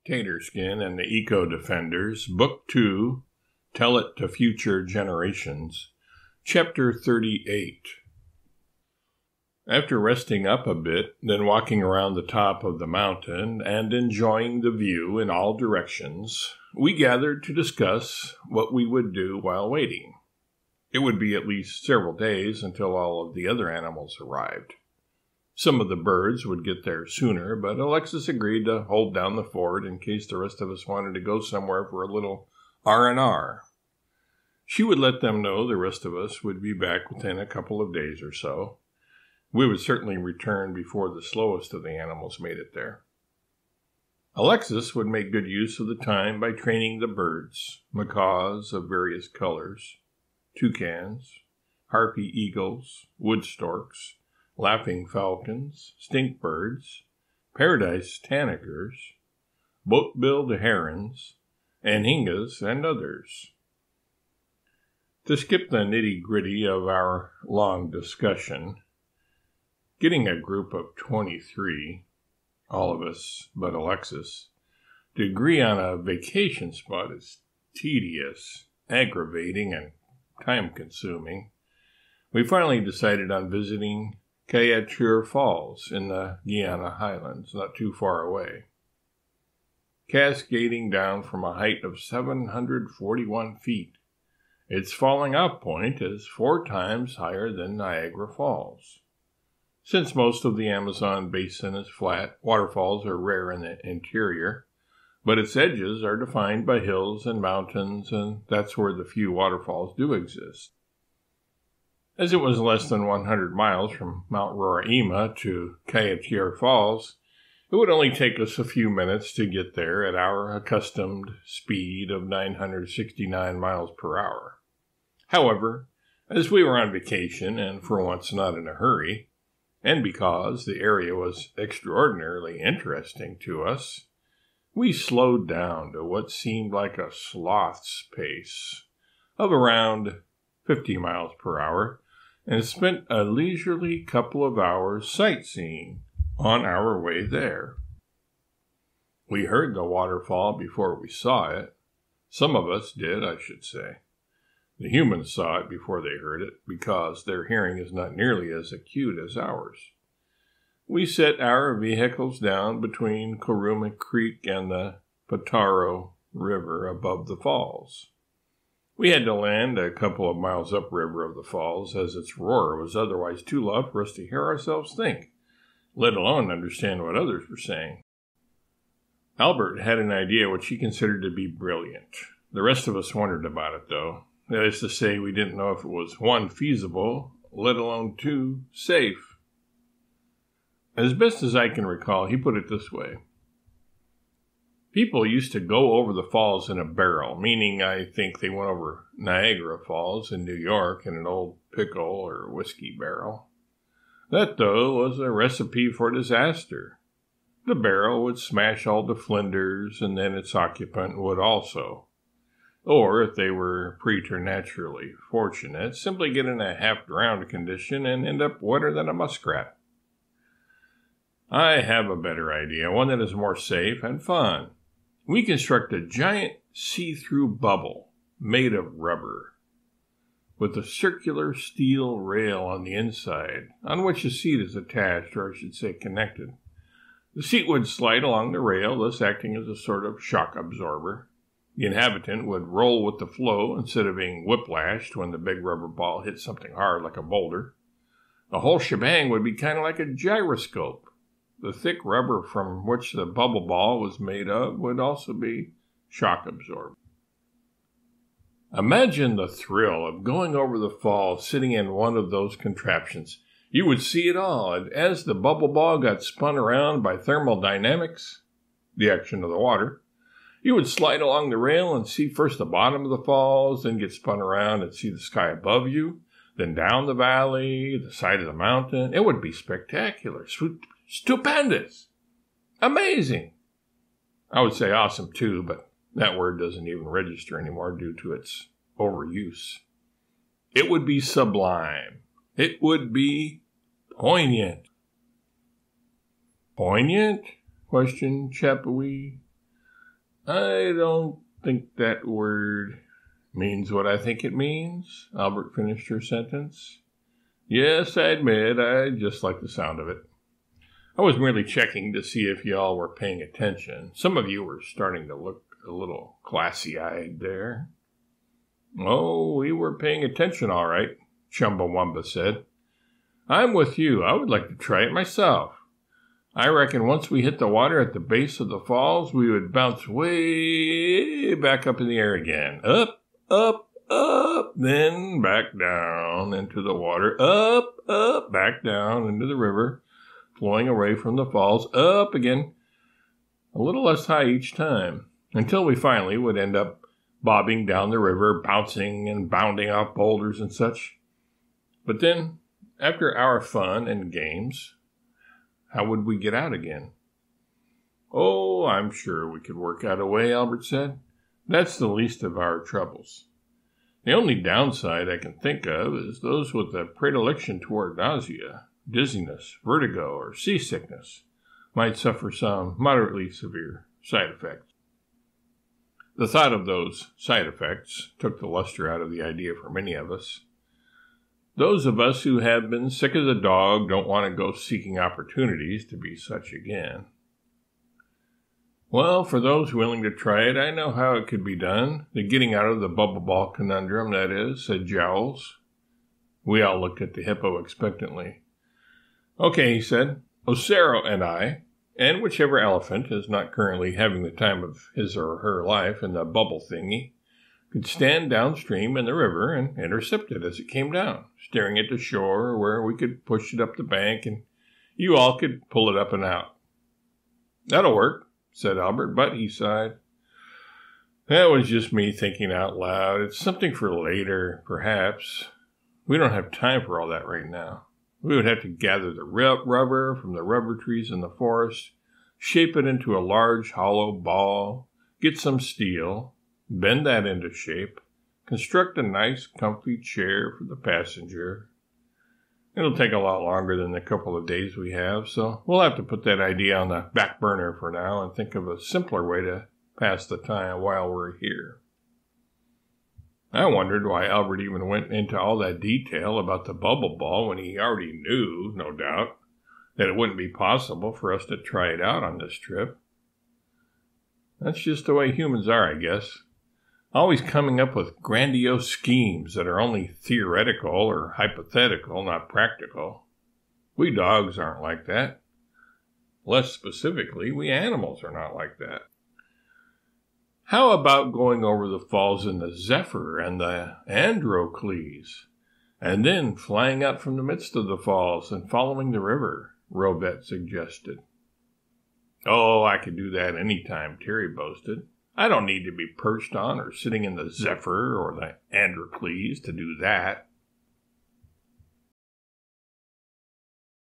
Taterskin and the Eco Defenders, Book 2, Tell It to Future Generations, Chapter 38. After resting up a bit, then walking around the top of the mountain and enjoying the view in all directions, we gathered to discuss what we would do while waiting. It would be at least several days until all of the other animals arrived. Some of the birds would get there sooner, but Alexis agreed to hold down the fort in case the rest of us wanted to go somewhere for a little R&R. She would let them know the rest of us would be back within a couple of days or so. We would certainly return before the slowest of the animals made it there. Alexis would make good use of the time by training the birds, macaws of various colors, toucans, harpy eagles, wood storks, laughing falcons, stink birds, paradise tanagers, boat-billed herons, anhingas, and others. To skip the nitty-gritty of our long discussion, getting a group of 23, all of us but Alexis, to agree on a vacation spot is tedious, aggravating, and time-consuming. We finally decided on visiting Taterskin Falls in the Guiana Highlands, not too far away. Cascading down from a height of 741 feet, its falling-off point is 4 times higher than Niagara Falls. Since most of the Amazon basin is flat, waterfalls are rare in the interior, but its edges are defined by hills and mountains, and that's where the few waterfalls do exist. As it was less than 100 miles from Mount Roraima to Taterskin Falls, it would only take us a few minutes to get there at our accustomed speed of 969 miles per hour. However, as we were on vacation and for once not in a hurry, and because the area was extraordinarily interesting to us, we slowed down to what seemed like a sloth's pace of around 50 miles per hour, and spent a leisurely couple of hours sightseeing on our way there. We heard the waterfall before we saw it. Some of us did, I should say. The humans saw it before they heard it, because their hearing is not nearly as acute as ours. We set our vehicles down between Kuruma Creek and the Potaro River above the falls. We had to land a couple of miles upriver of the falls, as its roar was otherwise too loud for us to hear ourselves think, let alone understand what others were saying. Albert had an idea which he considered to be brilliant. The rest of us wondered about it, though. That is to say, we didn't know if it was 1, feasible, let alone 2, safe. As best as I can recall, he put it this way. People used to go over the falls in a barrel, meaning I think they went over Niagara Falls in New York in an old pickle or whiskey barrel. That, though, was a recipe for disaster. The barrel would smash all the flinders, and then its occupant would also. Or, if they were preternaturally fortunate, simply get in a half-drowned condition and end up wetter than a muskrat. I have a better idea, one that is more safe and fun. We construct a giant see-through bubble made of rubber, with a circular steel rail on the inside, on which a seat is attached, or I should say connected. The seat would slide along the rail, thus acting as a sort of shock absorber. The inhabitant would roll with the flow instead of being whiplashed when the big rubber ball hit something hard like a boulder. The whole shebang would be kind of like a gyroscope. The thick rubber from which the bubble ball was made of would also be shock absorbed. Imagine the thrill of going over the falls sitting in one of those contraptions. You would see it all, and as the bubble ball got spun around by thermodynamics, the action of the water, you would slide along the rail and see first the bottom of the falls, then get spun around and see the sky above you, then down the valley, the side of the mountain. It would be spectacular, stupendous, amazing. I would say awesome too, but that word doesn't even register anymore due to its overuse. It would be sublime. It would be poignant. Poignant? Questioned Chappawee. I don't think that word means what I think it means, Albert finished her sentence. Yes, I admit, I just like the sound of it. I was merely checking to see if y'all were paying attention. Some of you were starting to look a little glassy-eyed there. Oh, we were paying attention all right, Chumbawamba said. I'm with you. I would like to try it myself. I reckon once we hit the water at the base of the falls, we would bounce way back up in the air again. Up, up, up, then back down into the water. Up, up, back down into the river, flowing away from the falls, up again, a little less high each time, until we finally would end up bobbing down the river, bouncing and bounding off boulders and such. But then, after our fun and games, how would we get out again? Oh, I'm sure we could work out a way, Albert said. That's the least of our troubles. The only downside I can think of is those with a predilection toward nausea, dizziness, vertigo, or seasickness might suffer some moderately severe side effects. The thought of those side effects took the luster out of the idea for many of us. Those of us who have been sick as a dog don't want to go seeking opportunities to be such again. Well, for those willing to try it, I know how it could be done. The getting out of the bubble ball conundrum, that is, said Jowls. We all looked at the hippo expectantly. Okay, he said. Ocero and I, and whichever elephant is not currently having the time of his or her life in the bubble thingy, could stand downstream in the river and intercept it as it came down, staring at the shore where we could push it up the bank and you all could pull it up and out. That'll work, said Albert, but he sighed. That was just me thinking out loud. It's something for later, perhaps. We don't have time for all that right now. We would have to gather the rubber from the rubber trees in the forest, shape it into a large hollow ball, get some steel, bend that into shape, construct a nice, comfy chair for the passenger. It'll take a lot longer than the couple of days we have, so we'll have to put that idea on the back burner for now and think of a simpler way to pass the time while we're here. I wondered why Albert even went into all that detail about the bubble ball when he already knew, no doubt, that it wouldn't be possible for us to try it out on this trip. That's just the way humans are, I guess. Always coming up with grandiose schemes that are only theoretical or hypothetical, not practical. We dogs aren't like that. Less specifically, we animals are not like that. How about going over the falls in the Zephyr and the Androcles, and then flying out from the midst of the falls and following the river, Robet suggested. Oh, I could do that any time, Terry boasted. I don't need to be perched on or sitting in the Zephyr or the Androcles to do that.